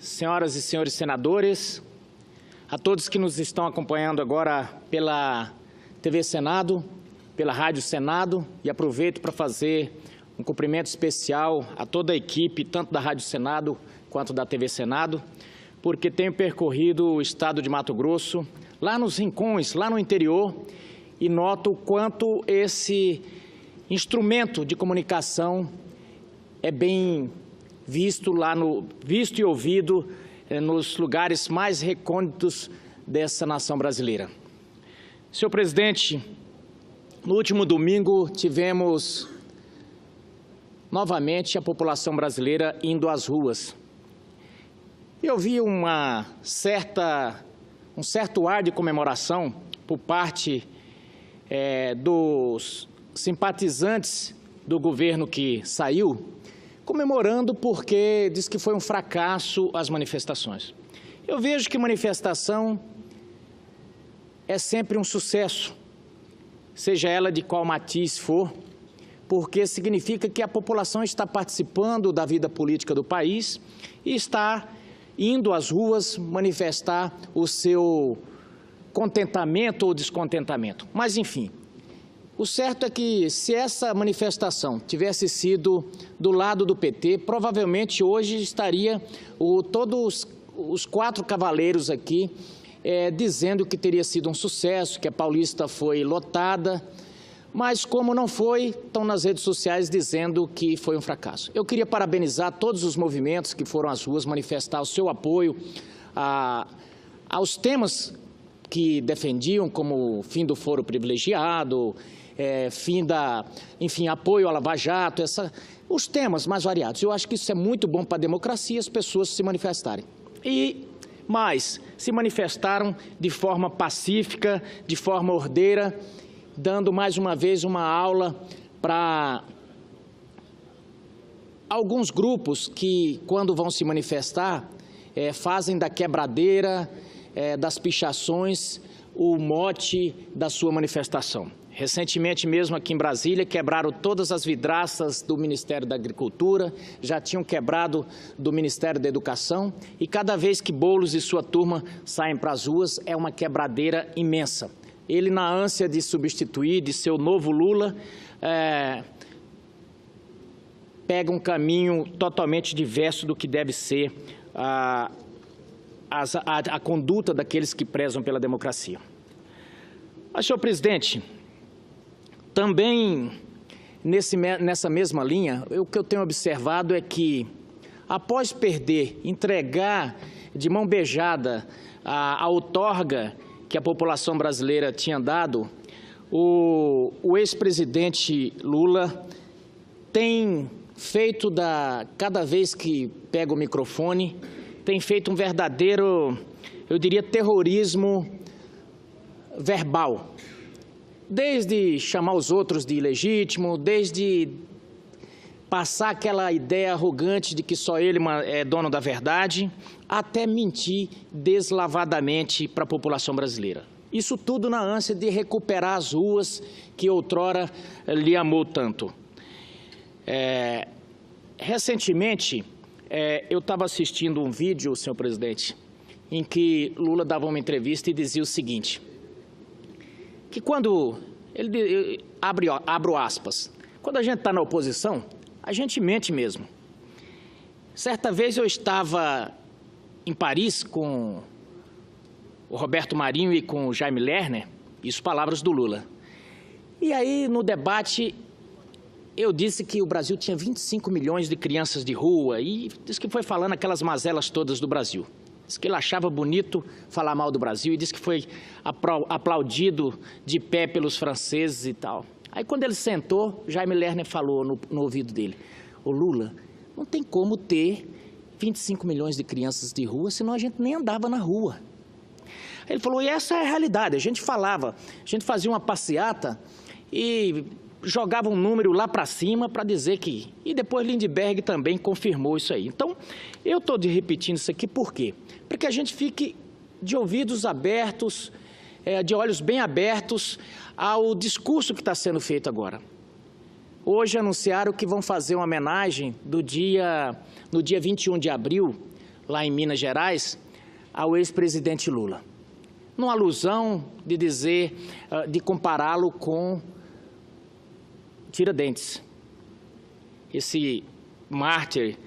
senhoras e senhores senadores, a todos que nos estão acompanhando agora pela TV Senado, pela Rádio Senado, e aproveito para fazer um cumprimento especial a toda a equipe, tanto da Rádio Senado quanto da TV Senado, porque tenho percorrido o estado de Mato Grosso, lá nos rincões, lá no interior, e noto o quanto esse instrumento de comunicação é bem visto e ouvido nos lugares mais recônditos dessa nação brasileira. Senhor presidente, no último domingo tivemos novamente a população brasileira indo às ruas. Eu vi um certo ar de comemoração por parte dos simpatizantes do governo que saiu, comemorando porque diz que foi um fracasso as manifestações. Eu vejo que manifestação é sempre um sucesso, seja ela de qual matiz for, porque significa que a população está participando da vida política do país e está indo às ruas manifestar o seu contentamento ou descontentamento. Mas, enfim, o certo é que se essa manifestação tivesse sido do lado do PT, provavelmente hoje estaria todos os 4 cavaleiros aqui dizendo que teria sido um sucesso, que a Paulista foi lotada, mas como não foi, estão nas redes sociais dizendo que foi um fracasso. Eu queria parabenizar todos os movimentos que foram às ruas manifestar o seu apoio aos temas que defendiam, como o fim do foro privilegiado, apoio à Lava Jato, os temas mais variados. Eu acho que isso é muito bom para a democracia, as pessoas se manifestarem. Mas se manifestaram de forma pacífica, de forma ordeira, dando mais uma vez uma aula para alguns grupos que, quando vão se manifestar, fazem da quebradeira, das pichações, o mote da sua manifestação. Recentemente mesmo aqui em Brasília, quebraram todas as vidraças do Ministério da Agricultura, já tinham quebrado do Ministério da Educação, e cada vez que Boulos e sua turma saem para as ruas, é uma quebradeira imensa. Ele, na ânsia de substituir, de ser o novo Lula, pega um caminho totalmente diverso do que deve ser a conduta daqueles que prezam pela democracia. Mas, senhor presidente, também nessa mesma linha, o que eu tenho observado é que, após perder, entregar de mão beijada a outorga que a população brasileira tinha dado, o ex-presidente Lula tem feito, cada vez que pega o microfone, tem feito um verdadeiro, eu diria, terrorismo verbal. Desde chamar os outros de ilegítimo, desde passar aquela ideia arrogante de que só ele é dono da verdade, até mentir deslavadamente para a população brasileira. Isso tudo na ânsia de recuperar as ruas que outrora lhe amou tanto. Recentemente, eu estava assistindo um vídeo, senhor presidente, em que Lula dava uma entrevista e dizia o seguinte, que quando, abro aspas, quando a gente está na oposição, a gente mente mesmo. Certa vez eu estava em Paris com o Roberto Marinho e com o Jaime Lerner, isso palavras do Lula. E aí, no debate, eu disse que o Brasil tinha 25 milhões de crianças de rua e disse que foi falando aquelas mazelas todas do Brasil. Disse que ele achava bonito falar mal do Brasil e disse que foi aplaudido de pé pelos franceses e tal. Aí, quando ele sentou, Jaime Lerner falou no ouvido dele, ô Lula, não tem como ter 25 milhões de crianças de rua, senão a gente nem andava na rua. Ele falou, e essa é a realidade, a gente fazia uma passeata e jogava um número lá para cima para dizer que... E depois Lindbergh também confirmou isso aí. Então, eu estou repetindo isso aqui por quê? Para que a gente fique de ouvidos abertos, de olhos bem abertos ao discurso que está sendo feito agora. Hoje anunciaram que vão fazer uma homenagem no dia 21 de abril, lá em Minas Gerais, ao ex-presidente Lula. Numa alusão de dizer, de compará-lo com Tiradentes, esse mártir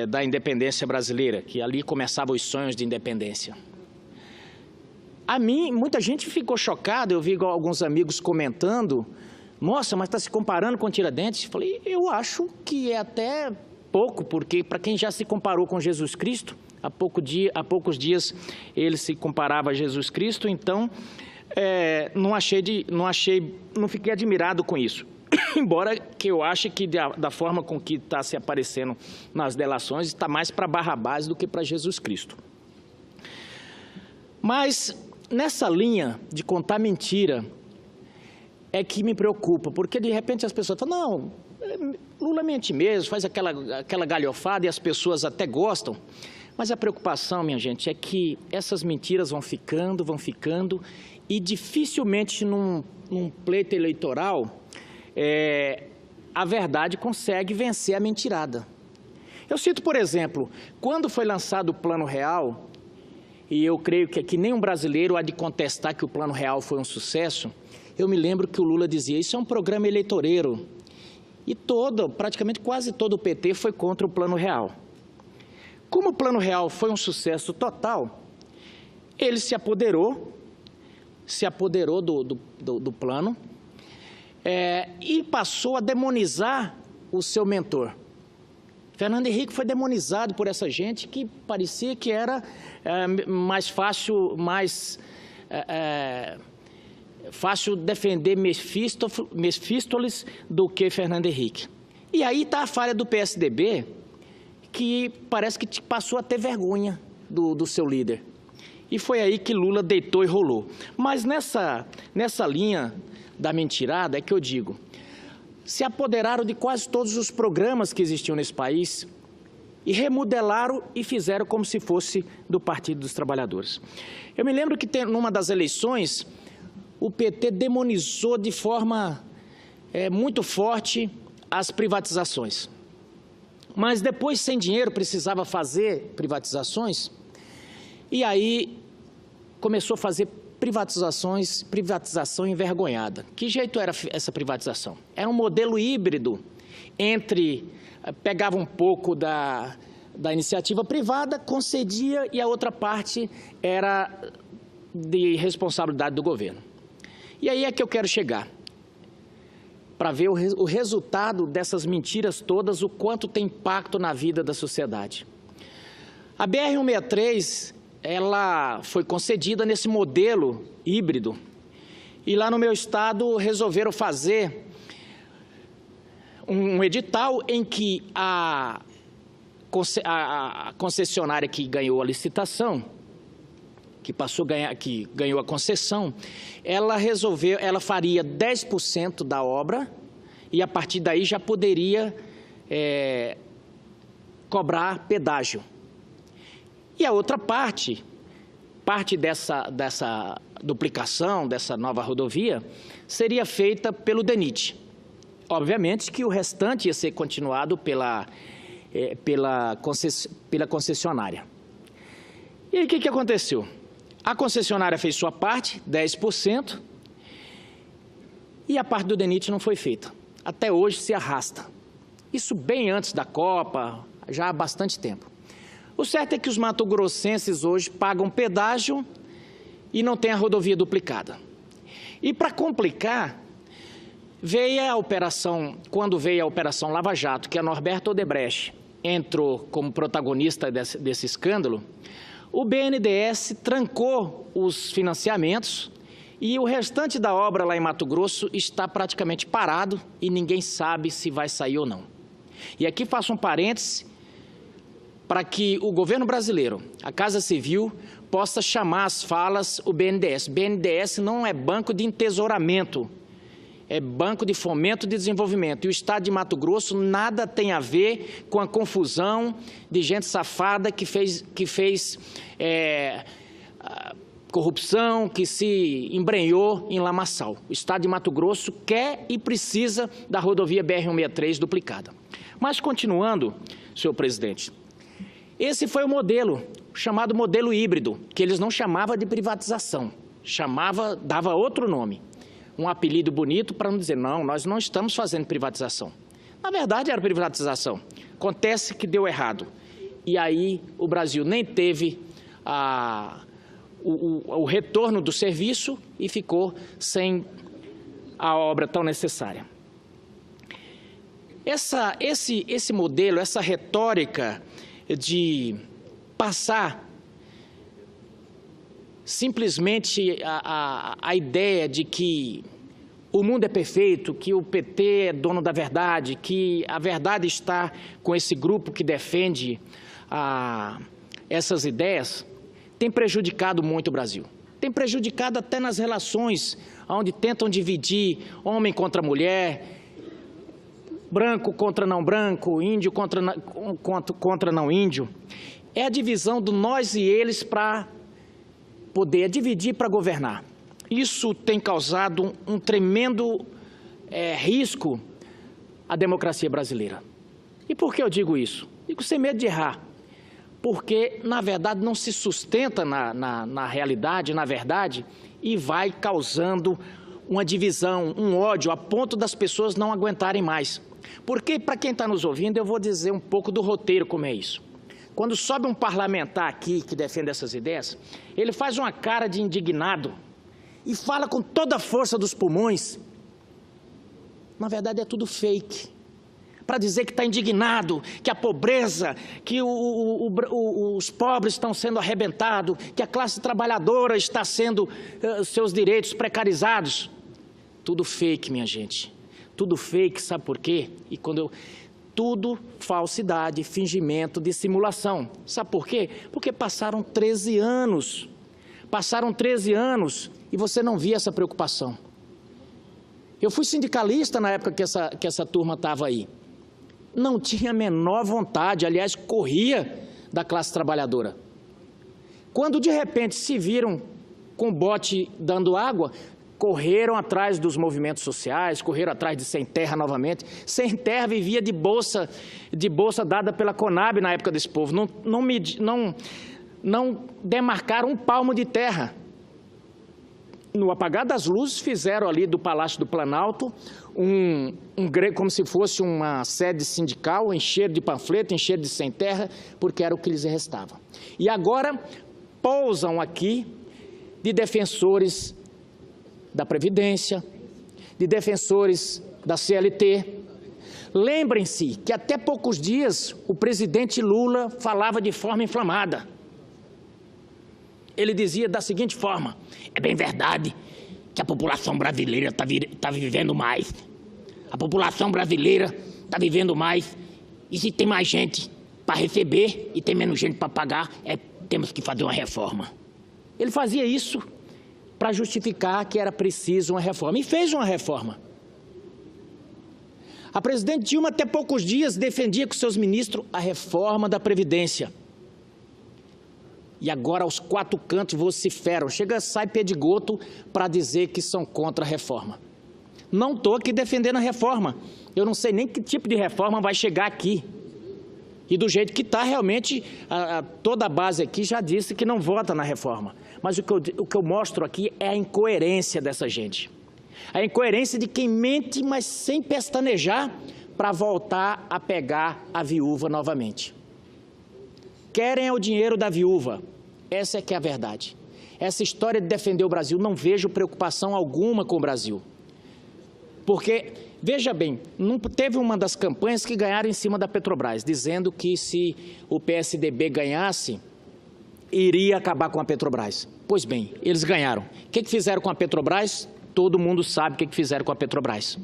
da independência brasileira, que ali começavam os sonhos de independência. A mim, muita gente ficou chocada, eu vi alguns amigos comentando, nossa, mas está se comparando com Tiradentes? Falei, eu acho que é até pouco, porque para quem já se comparou com Jesus Cristo, há poucos dias ele se comparava a Jesus Cristo, então não fiquei admirado com isso. Embora que eu ache que da forma com que está se aparecendo nas delações, está mais para Barrabás do que para Jesus Cristo. Mas nessa linha de contar mentira é que me preocupa, porque de repente as pessoas falam, não, Lula mente mesmo, faz aquela galhofada e as pessoas até gostam, mas a preocupação, minha gente, é que essas mentiras vão ficando e dificilmente num pleito eleitoral a verdade consegue vencer a mentirada. Eu cito, por exemplo, quando foi lançado o Plano Real, e eu creio que aqui nenhum brasileiro há de contestar que o Plano Real foi um sucesso, eu me lembro que o Lula dizia, isso é um programa eleitoreiro. E praticamente quase todo o PT foi contra o Plano Real. Como o Plano Real foi um sucesso total, ele se apoderou do plano e passou a demonizar o seu mentor. Fernando Henrique foi demonizado por essa gente que parecia que era mais fácil defender Mefistófeles do que Fernando Henrique. E aí está a falha do PSDB, que parece que passou a ter vergonha do seu líder. E foi aí que Lula deitou e rolou. Mas nessa linha da mentirada é que eu digo, se apoderaram de quase todos os programas que existiam nesse país e remodelaram e fizeram como se fosse do Partido dos Trabalhadores. Eu me lembro que numa das eleições, o PT demonizou de forma muito forte as privatizações. Mas depois, sem dinheiro, precisava fazer privatizações, e aí começou a fazer privatização envergonhada. Que jeito era essa privatização? Era um modelo híbrido pegava um pouco da iniciativa privada, concedia e a outra parte era de responsabilidade do governo. E aí é que eu quero chegar, para ver o resultado dessas mentiras todas, o quanto tem impacto na vida da sociedade. A BR-163, ela foi concedida nesse modelo híbrido, e lá no meu estado resolveram fazer um edital em que a concessionária que ganhou a licitação, que ganhou a concessão, ela faria 10% da obra e a partir daí já poderia cobrar pedágio. E a outra parte dessa duplicação, dessa nova rodovia, seria feita pelo DENIT. Obviamente que o restante ia ser continuado pela concessionária. E aí o que aconteceu? A concessionária fez sua parte, 10%, e a parte do DENIT não foi feita. Até hoje se arrasta. Isso bem antes da Copa, já há bastante tempo. O certo é que os mato-grossenses hoje pagam pedágio e não tem a rodovia duplicada. E para complicar, quando veio a Operação Lava Jato, que a Norberto Odebrecht entrou como protagonista desse escândalo, o BNDES trancou os financiamentos e o restante da obra lá em Mato Grosso está praticamente parado e ninguém sabe se vai sair ou não. E aqui faço um parêntese para que o governo brasileiro, a Casa Civil, possa chamar às falas o BNDES. BNDES não é banco de entesouramento, é banco de fomento de desenvolvimento. E o estado de Mato Grosso nada tem a ver com a confusão de gente safada que fez corrupção, que se embrenhou em lamaçal. O estado de Mato Grosso quer e precisa da rodovia BR-163 duplicada. Mas continuando, senhor presidente, Esse foi o modelo, chamado modelo híbrido, que eles não chamavam de privatização, dava outro nome, um apelido bonito para não dizer, não, nós não estamos fazendo privatização. Na verdade, era privatização. Acontece que deu errado. E aí o Brasil nem teve o retorno do serviço e ficou sem a obra tão necessária. Esse modelo, essa retórica de passar simplesmente a ideia de que o mundo é perfeito, que o PT é dono da verdade, que a verdade está com esse grupo que defende essas ideias, tem prejudicado muito o Brasil. Tem prejudicado até nas relações onde tentam dividir homem contra mulher, branco contra não branco, índio contra não índio. É a divisão do nós e eles para poder dividir para governar. Isso tem causado um tremendo risco à democracia brasileira. E por que eu digo isso? Digo sem medo de errar. Porque, na verdade, não se sustenta na realidade, na verdade, e vai causando uma divisão, um ódio, a ponto das pessoas não aguentarem mais. Porque, para quem está nos ouvindo, eu vou dizer um pouco do roteiro como é isso. Quando sobe um parlamentar aqui que defende essas ideias, ele faz uma cara de indignado e fala com toda a força dos pulmões. Na verdade, é tudo fake. Para dizer que está indignado, que a pobreza, que os pobres estão sendo arrebentados, que a classe trabalhadora está sendo seus direitos precarizados. Tudo fake, minha gente. Tudo fake, sabe por quê? Tudo falsidade, fingimento, dissimulação. Sabe por quê? Porque passaram 13 anos. Passaram 13 anos e você não via essa preocupação. Eu fui sindicalista na época que essa turma estava aí. Não tinha a menor vontade, aliás, corria da classe trabalhadora. Quando, de repente, se viram com o bote dando água, correram atrás dos movimentos sociais, correram atrás de Sem Terra novamente. Sem Terra vivia de bolsa dada pela Conab na época desse povo. Não demarcaram um palmo de terra. No apagar das luzes, fizeram ali do Palácio do Planalto como se fosse uma sede sindical, encheram de panfleto, encheram de sem terra, porque era o que lhes restava. E agora pousam aqui de defensores da Previdência, de defensores da CLT. Lembrem-se que até poucos dias o presidente Lula falava de forma inflamada. Ele dizia da seguinte forma: é bem verdade que a população brasileira está vivendo mais. A população brasileira está vivendo mais. E se tem mais gente para receber e tem menos gente para pagar, temos que fazer uma reforma. Ele fazia isso para justificar que era preciso uma reforma. E fez uma reforma. A presidente Dilma, até poucos dias, defendia com seus ministros a reforma da Previdência. E agora, aos quatro cantos, vociferam. Sai pedigoto para dizer que são contra a reforma. Não estou aqui defendendo a reforma. Eu não sei nem que tipo de reforma vai chegar aqui. E do jeito que está, realmente, toda a base aqui já disse que não vota na reforma. Mas o que eu mostro aqui é a incoerência dessa gente. A incoerência de quem mente, mas sem pestanejar, para voltar a pegar a viúva novamente. Querem o dinheiro da viúva. Essa é que é a verdade. Essa história de defender o Brasil, não vejo preocupação alguma com o Brasil. Porque, veja bem, teve uma das campanhas que ganharam em cima da Petrobras, dizendo que se o PSDB ganhasse, iria acabar com a Petrobras. Pois bem, eles ganharam. O que fizeram com a Petrobras? Todo mundo sabe o que fizeram com a Petrobras.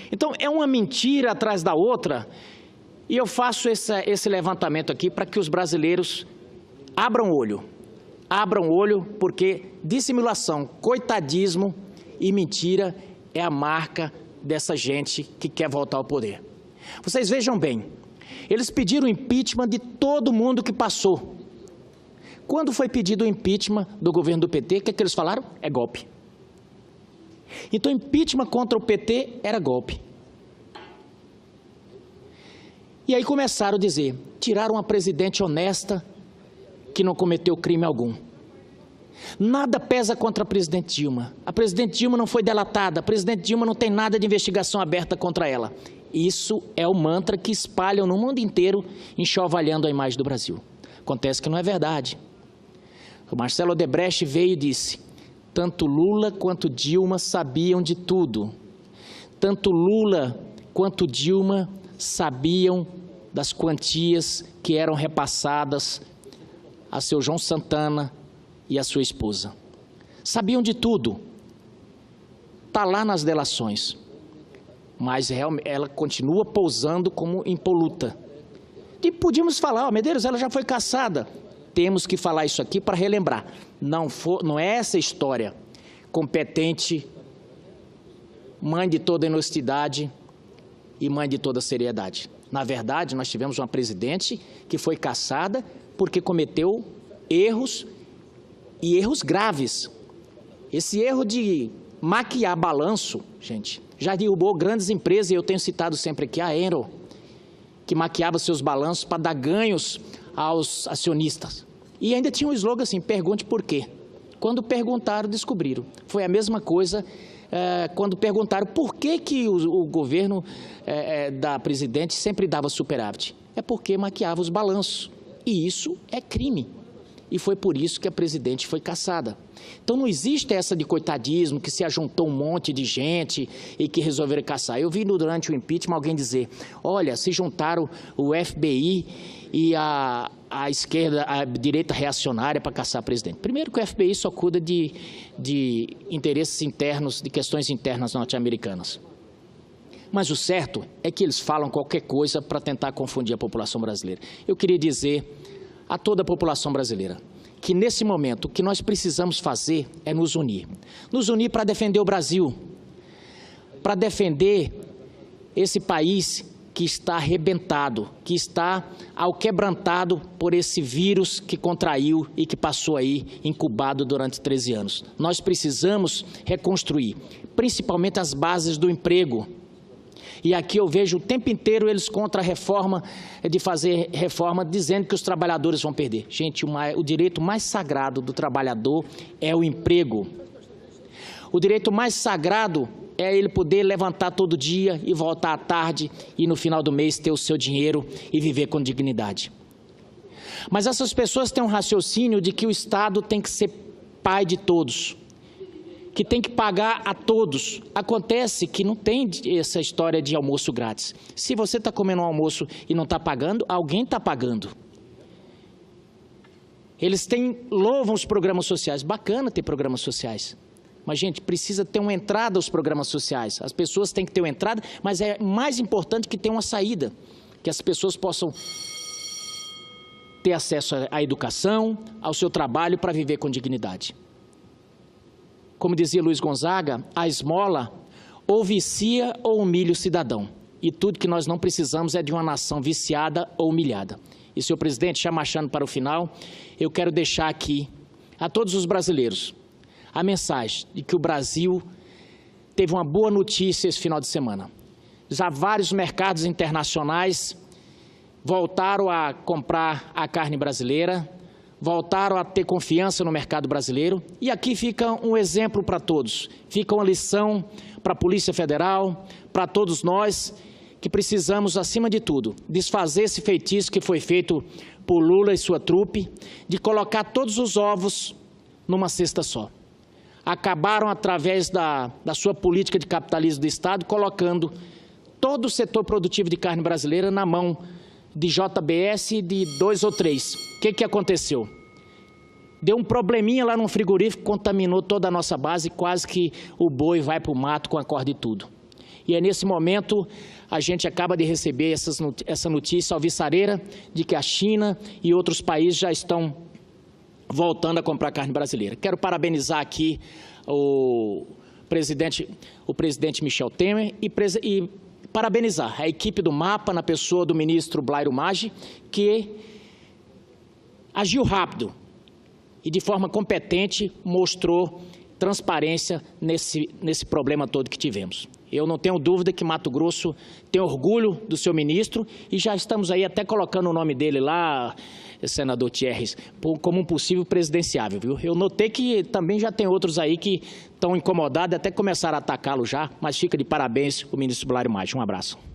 Então, é uma mentira atrás da outra, e eu faço esse levantamento aqui para que os brasileiros abram o olho, porque dissimulação, coitadismo e mentira é a marca dessa gente que quer voltar ao poder. Vocês vejam bem, eles pediram impeachment de todo mundo que passou. Quando foi pedido o impeachment do governo do PT, o que eles falaram? É golpe. Então, impeachment contra o PT era golpe. E aí começaram a dizer, tiraram uma presidente honesta que não cometeu crime algum. Nada pesa contra a presidente Dilma. A presidente Dilma não foi delatada, a presidente Dilma não tem nada de investigação aberta contra ela. Isso é o mantra que espalham no mundo inteiro, enxovalhando a imagem do Brasil. Acontece que não é verdade. O Marcelo Odebrecht veio e disse, tanto Lula quanto Dilma sabiam de tudo. Tanto Lula quanto Dilma sabiam das quantias que eram repassadas a seu João Santana e a sua esposa. Sabiam de tudo. Está lá nas delações. Mas ela continua pousando como impoluta. E podíamos falar, Medeiros, ela já foi cassada. Temos que falar isso aqui para relembrar. Não é essa história. Competente, mãe de toda honestidade e mãe de toda seriedade. Na verdade, nós tivemos uma presidente que foi cassada porque cometeu erros e erros graves. Esse erro de maquiar balanço, gente, já derrubou grandes empresas, e eu tenho citado sempre aqui a Enro, que maquiava seus balanços para dar ganhos aos acionistas. E ainda tinha um slogan assim, pergunte por quê. Quando perguntaram, descobriram. Foi a mesma coisa quando perguntaram por que o governo da presidente sempre dava superávit. É porque maquiava os balanços. E isso é crime. E foi por isso que a presidente foi cassada. Então não existe essa de coitadismo, que se ajuntou um monte de gente e que resolveram caçar. Eu vi durante o impeachment alguém dizer, olha, se juntaram o FBI e a esquerda, a direita reacionária para caçar a presidente. Primeiro que o FBI só cuida de interesses internos, de questões internas norte-americanas. Mas o certo é que eles falam qualquer coisa para tentar confundir a população brasileira. Eu queria dizer a toda a população brasileira que nesse momento o que nós precisamos fazer é nos unir. Nos unir para defender o Brasil, para defender esse país que está arrebentado, que está alquebrantado por esse vírus que contraiu e que passou aí incubado durante 13 anos. Nós precisamos reconstruir, principalmente as bases do emprego. E aqui eu vejo o tempo inteiro eles contra a reforma, de fazer reforma, dizendo que os trabalhadores vão perder. Gente, o direito mais sagrado do trabalhador é o emprego. O direito mais sagrado é ele poder levantar todo dia e voltar à tarde e no final do mês ter o seu dinheiro e viver com dignidade. Mas essas pessoas têm um raciocínio de que o Estado tem que ser pai de todos, que tem que pagar a todos. Acontece que não tem essa história de almoço grátis. Se você está comendo um almoço e não está pagando, alguém está pagando. Eles louvam os programas sociais. Bacana ter programas sociais. Mas, gente, precisa ter uma entrada aos programas sociais. As pessoas têm que ter uma entrada, mas é mais importante que tenha uma saída. Que as pessoas possam ter acesso à educação, ao seu trabalho para viver com dignidade. Como dizia Luiz Gonzaga, a esmola ou vicia ou humilha o cidadão. E tudo que nós não precisamos é de uma nação viciada ou humilhada. E, senhor presidente, já marchando para o final, eu quero deixar aqui a todos os brasileiros a mensagem de que o Brasil teve uma boa notícia esse final de semana. Já vários mercados internacionais voltaram a comprar a carne brasileira, voltaram a ter confiança no mercado brasileiro. E aqui fica um exemplo para todos, fica uma lição para a Polícia Federal, para todos nós, que precisamos, acima de tudo, desfazer esse feitiço que foi feito por Lula e sua trupe, de colocar todos os ovos numa cesta só. Acabaram, através da sua política de capitalismo do Estado, colocando todo o setor produtivo de carne brasileira na mão de JBS e de 2 ou 3. O que aconteceu? Deu um probleminha lá no frigorífico, contaminou toda a nossa base, quase que o boi vai para o mato com a corda e tudo. E é nesse momento, a gente acaba de receber essa notícia alvissareira de que a China e outros países já estão voltando a comprar carne brasileira. Quero parabenizar aqui o presidente Michel Temer e parabenizar a equipe do MAPA, na pessoa do ministro Blairo Maggi, que agiu rápido e de forma competente mostrou transparência nesse problema todo que tivemos. Eu não tenho dúvida que Mato Grosso tem orgulho do seu ministro e já estamos aí até colocando o nome dele lá, senador Thierry, como um possível presidenciável, viu? Eu notei que também já tem outros aí que estão incomodados, até começaram a atacá-lo já, mas fica de parabéns o ministro Blairo Maggi. Um abraço.